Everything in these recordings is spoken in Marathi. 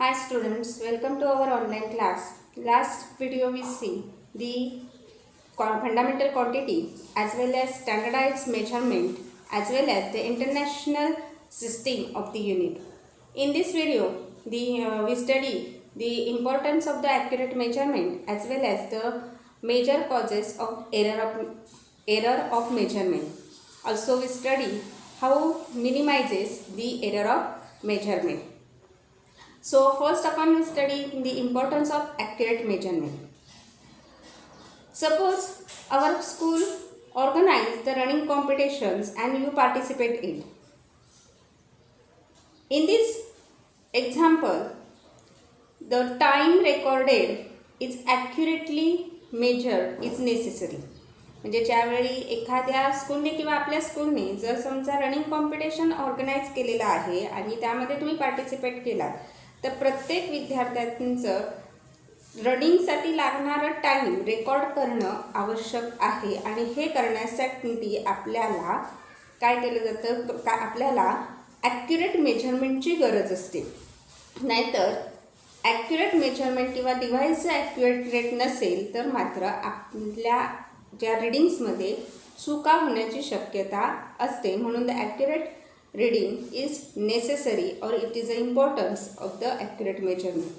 Hi students, welcome to our online class. Last video we see the fundamental quantity as well as standardized measurement as well as the international system of the unit. In this video, we study the importance of the accurate measurement as well as the major causes of error of measurement. Also we study how minimizes the error of measurement. So first upon we study the importance of accurate measurement. Suppose our school organize the running competitions and you participate in. In this example, the time recorded is accurately measured is necessary. म्हणजे ज्यावेळी एखाद्या स्कूलने किंवा आपल्या स्कूलने जर समजा रनिंग कॉम्पिटिशन ऑर्गनाईज केलेलं आहे आणि त्यामध्ये तुम्ही पार्टिसिपेट केलात तर प्रत्येक विद्यार्थ्यांचं रनिंगसाठी लागणारं टाईम रेकॉर्ड करणं आवश्यक आहे आणि हे करण्यासाठी आपल्याला काय केलं जातं आपल्याला ॲक्युरेट मेजरमेंटची गरज असते. नाहीतर ॲक्युरेट मेजरमेंट किंवा डिव्हाइसचं ॲक्युरेट नसेल तर मात्र आपल्या ज्या रिडिंग्समध्ये चुका होण्याची शक्यता असते. म्हणून the accurate reading is necessary और it is a importance of the accurate measurement.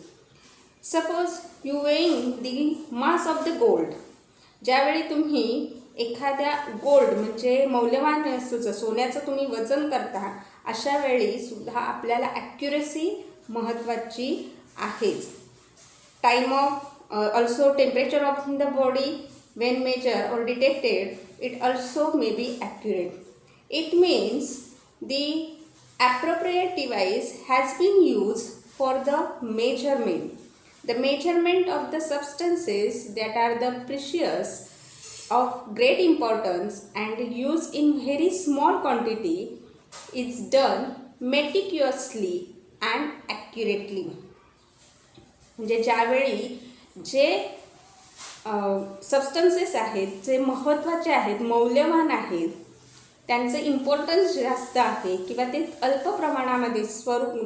Suppose you weighing the mass of the gold. ज्यावेळी तुम्ही एखाद्या गोल्ड म्हणजे मौल्यवान वस्तूचं सोन्याचं तुम्ही वजन करता अशा वेळी सुद्धा आपल्याला ॲक्युरेसी महत्त्वाची आहेच. Time of also temperature of the body when measured or detected, it also may be accurate. It means the appropriate device has been used for the measurement. The measurement of the substances that are the precious of great importance and used in very small quantity is done meticulously and accurately. म्हणजे ज्यावेळी जे सबस्टन्सेस आहेत जे महत्त्वाचे आहेत मौल्यवान आहेत त्यांचं इम्पॉर्टन्स जास्त आहे किंवा ते अल्प प्रमाणामध्ये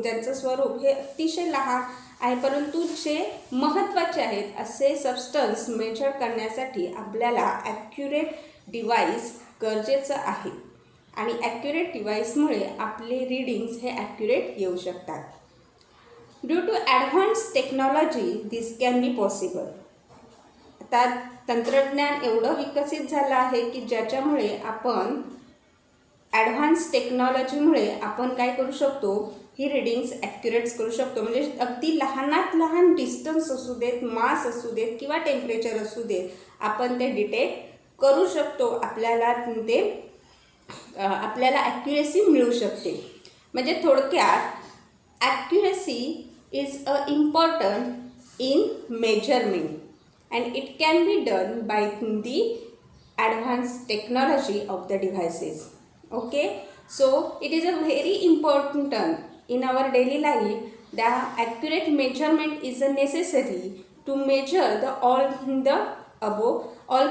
त्यांचं स्वरूप हे अतिशय लहान आहे परंतु जे महत्त्वाचे आहेत असे सबस्टन्स मेजर करण्यासाठी आपल्याला ॲक्युरेट डिव्हाइस गरजेचं आहे आणि ॲक्युरेट डिव्हाइसमुळे आपले रीडिंग्स हे ॲक्युरेट येऊ शकतात. Due to advance technology this can be possible. आता तंत्रज्ञान एवढं विकसित झालं आहे की ज्याच्यामुळे आपण ॲडव्हान्स टेक्नॉलॉजीमुळे आपण काय करू शकतो ही रीडिंग्स ॲक्युरेट्स करू शकतो. म्हणजे अगदी लहानात लहान डिस्टन्स असू देत मास असू देत किंवा टेम्परेचर असू देत आपण ते डिटेक्ट करू शकतो. आपल्याला ॲक्युरेसी मिळू शकते. म्हणजे थोडक्यात accuracy is a important in measurement and it can be done by the advanced technology of the devices. Okay, so it is a very important in our daily life. The accurate measurement is a necessary to measure all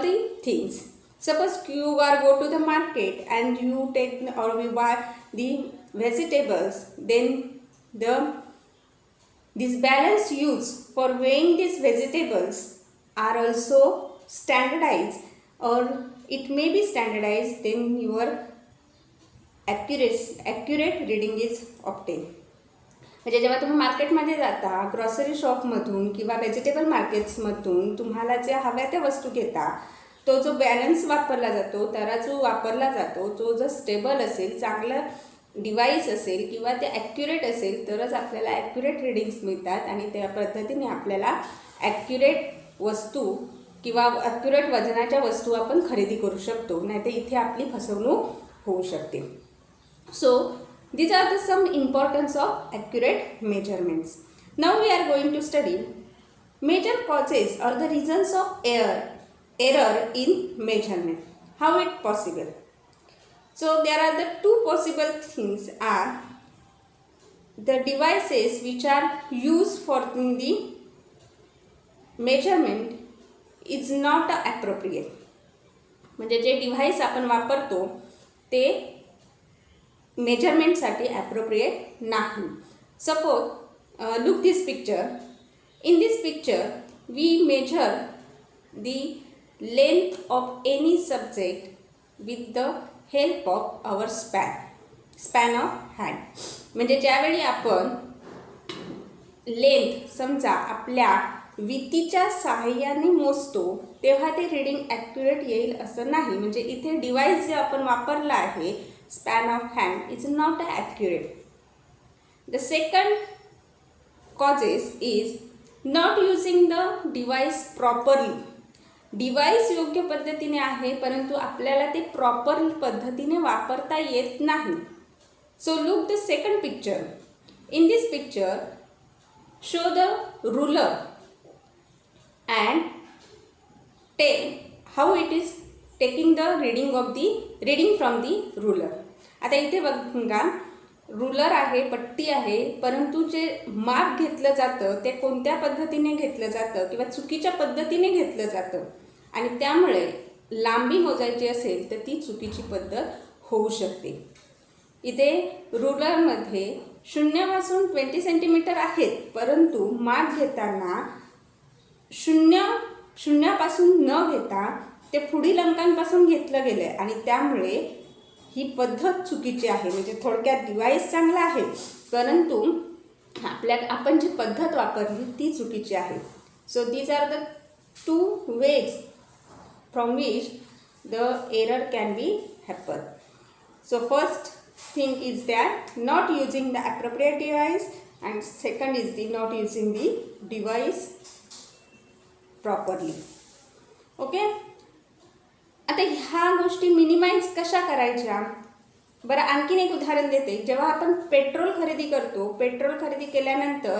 the things. Suppose you go to the market and you take or we buy the vegetables, then this balance used for weighing these vegetables are also standardized or it may be standardized, then your accurate reading is obtained. म्हणजे जेव्हा तुम्ही मार्केटमध्ये जाता ग्रॉसरी शॉपमधून किंवा व्हेजिटेबल मार्केट्समधून तुम्हाला ज्या हव्या त्या वस्तू घेता तो जो बॅलन्स वापरला जातो तराजू वापरला जातो तो जर स्टेबल असेल चांगलं डिव्हाइस असेल किंवा ते ॲक्युरेट असेल तरच आपल्याला ॲक्युरेट रीडिंग्स मिळतात आणि त्या पद्धतीने आपल्याला ॲक्युरेट वस्तू किंवा ॲक्युरेट वजनाच्या वस्तू आपण खरेदी करू शकतो. नाहीतर इथे आपली फसवणूक होऊ शकते. So these are the some importance of accurate measurements. Now we are going to study major causes or the reasons of error in measurement. How it possible? So there are the two possible things are the devices which are used for the measurement is not appropriate. म्हणजे जे डिव्हाइस आपण वापरतो ते मेजरमेंटसाठी ॲप्रोप्रिएट नाही. Suppose look this picture. In this picture, we measure the length of any subject with the help of our span of hand. म्हणजे ज्यावेळी आपण लेंथ समजा आपल्या वितीच्या सहाय्याने मोजतो तेव्हा ते रीडिंग ॲक्युरेट येईल असं नाही. म्हणजे इथे डिव्हाइस जे आपण वापरला आहे span of hand is not accurate. The second causes is not using the device properly. Device योग्य पद्धतीने आहे परंतु आपल्याला ते प्रॉपर पद्धतीने वापरता येत नाही. So look the second picture. In this picture show the ruler and how it is taking the reading from the ruler. आता इथे बघा रुलर आहे, पट्टी आहे, परंतु जे माप घेतलं जातं ते कोणत्या पद्धतीने घेतलं जातं किंवा चुकीच्या पद्धतीने घेतलं जातं आणि त्यामुळे लांबी मोजायची असेल तर ती चुकीची पद्धत होऊ शकते. इथे रुलरमध्ये 0 पासून 20 सेंटीमीटर आहेत परंतु माप घेताना 0 पासून न घेता ते पुढील अंकांपासून घेतलं गेलं आहे आणि त्यामुळे ही पद्धत चुकीची आहे. म्हणजे थोडक्यात डिव्हाइस चांगला आहे परंतु आपण जी पद्धत वापरली ती चुकीची आहे. So these are the 2 ways from which the error can be happen. So first thing is that not using the appropriate device and second is the not using the device properly. Okay. आता ह्या गोष्टी मिनिमाइज कशा करायच्या बरं आणखीन एक उदाहरण देते. जेव्हा आपण पेट्रोल खरेदी करतो पेट्रोल खरेदी केल्यानंतर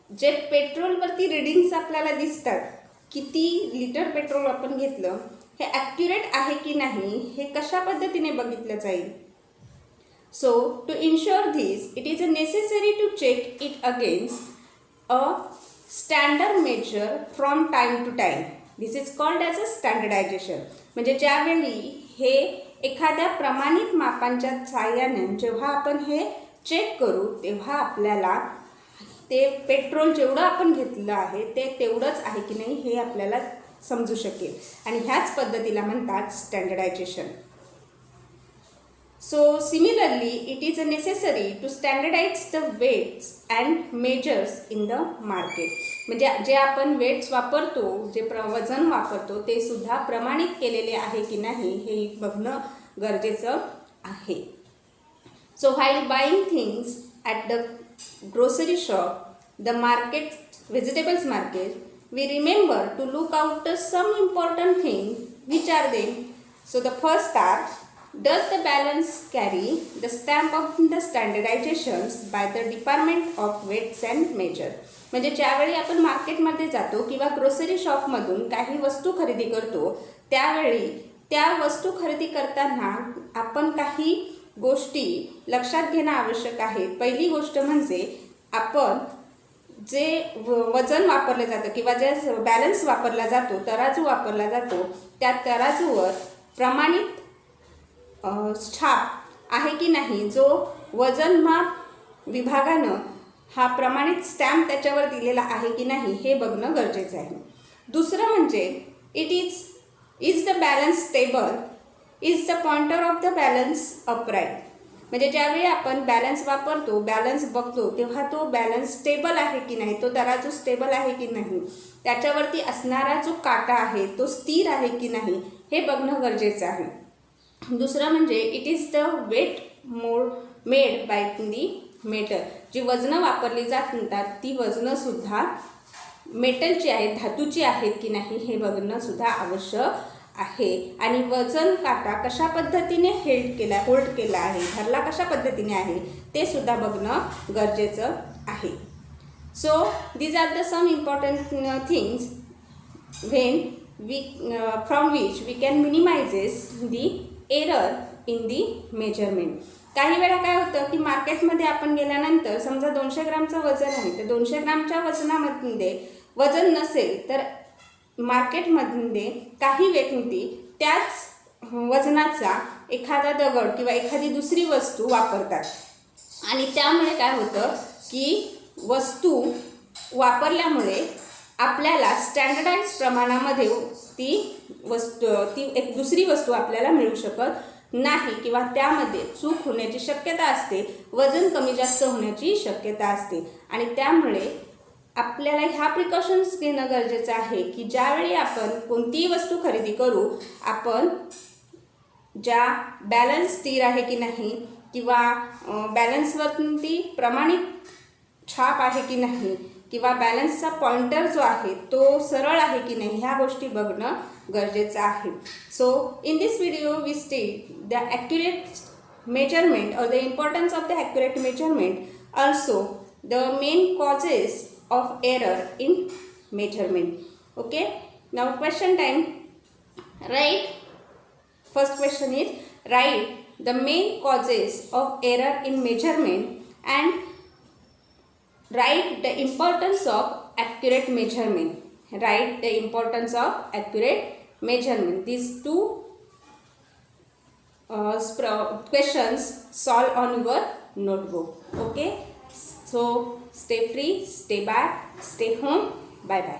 जे पेट्रोलवरती रीडिंग्स आपल्याला दिसतात किती लिटर पेट्रोल आपण घेतलं हे ॲक्युरेट आहे की नाही हे कशा पद्धतीने बघितलं जाईल. So to ensure this, it is necessary to check it against a standard measure from time to time. This is called as a standardization. म्हणजे ज्यावेळी हे एखाद्या प्रमाणित मापांच्या सहाय्याने जेव्हा आपण हे चेक करू तेव्हा आपल्याला ते पेट्रोल जेवढं आपण घेतलं आहे ते तेवढंच आहे की नाही हे आपल्याला समजू शकेल आणि ह्याच पद्धतीला म्हणतात standardisation. So similarly, it is necessary to standardize the weights and measures in the market. म्हणजे जे आपण वेट्स वापरतो जे वजन वापरतो ते सुद्धा प्रमाणित केलेले आहे की नाही हे बघणं गरजेचं आहे. So while buying things at the grocery shop, the market, vegetables market, we remember to look out some important things. Which are they? So the first are, does the balance carry the stamp of the standardizations by the Department of Weights and Measure? म्हणजे ज्यावेळी आपण मार्केटमध्ये जातो किंवा ग्रोसरी शॉपमधून काही वस्तू खरेदी करतो त्यावेळी त्या वस्तू खरेदी करताना आपण काही गोष्टी लक्षात घेणं आवश्यक आहे. पहिली गोष्ट म्हणजे आपण जे वजन वापरलं जातं किंवा जे बॅलन्स वापरला जातो तराजू वापरला जातो त्या तराजूवर प्रमाणित छाप आहे की नाही जो वजनमाप विभागानं हा प्रमाणित स्टॅम्प त्याच्यावर दिलेला आहे की नाही हे बघणं गरजेचं आहे. दुसरं म्हणजे is the balance stable, is the pointer of the balance upright. म्हणजे ज्यावेळी आपण बॅलन्स वापरतो बॅलन्स बघतो तेव्हा तो बॅलन्स स्टेबल आहे की नाही तो तराजू स्टेबल आहे की नाही त्याच्यावरती असणारा जो काटा आहे तो स्थिर आहे की नाही हे बघणं गरजेचं आहे. दुसरं म्हणजे it is the weight made by the metal. जी वजनं वापरली जातात ती वजनंसुद्धा मेटलची आहेत धातूची आहेत की नाही हे बघणं सुद्धा आवश्यक आहे. आणि वजन काटा कशा पद्धतीने होल्ड केला आहे धरला कशा पद्धतीने आहे ते सुद्धा बघणं गरजेचं आहे. So these are the some important things from which we can minimises the error in the measurement. काही वेळा काय होतं की मार्केटमध्ये आपण गेल्यानंतर समजा 200 ग्रामचं वजन आहे तर 200 ग्रामच्या वजनामध्ये वजन नसेल तर मार्केटमध्ये काही व्यक्ती त्याच वजनाचा एखादा दगड किंवा एखादी दुसरी वस्तू वापरतात आणि त्यामुळे काय होतं की वस्तू वापरल्यामुळे आपल्याला स्टँडर्डाइज प्रमाणामध्ये ती एक दुसरी वस्तू आपल्याला मिळू शकत नाही किंवा त्यामध्ये चूक होण्याची शक्यता असते, वजन कमी जास्त होण्याची शक्यता असते. आणि त्यामुळे आपल्याला ह्या प्रिकॉशन्स घेणं गरजेचं आहे की ज्यावेळी आपण कोणतीही वस्तू खरेदी करू, आपण ज्या बॅलन्स स्थिर आहे की नाही किंवा बॅलन्सवरती प्रमाणित छाप आहे की नाही किंवा बॅलन्सचा पॉइंटर जो आहे तो सरळ आहे की नाही ह्या गोष्टी बघणं गरजेचं आहे. So in this video we state the accurate measurement और the importance of the accurate measurement, also the main causes of error in measurement. Okay, now question time. Right, first question is write the main causes of error in measurement and write the importance of accurate measurement. Write the importance of accurate measurement. These two questions solve on your notebook. Okay, so stay free, stay back, stay home. Bye bye.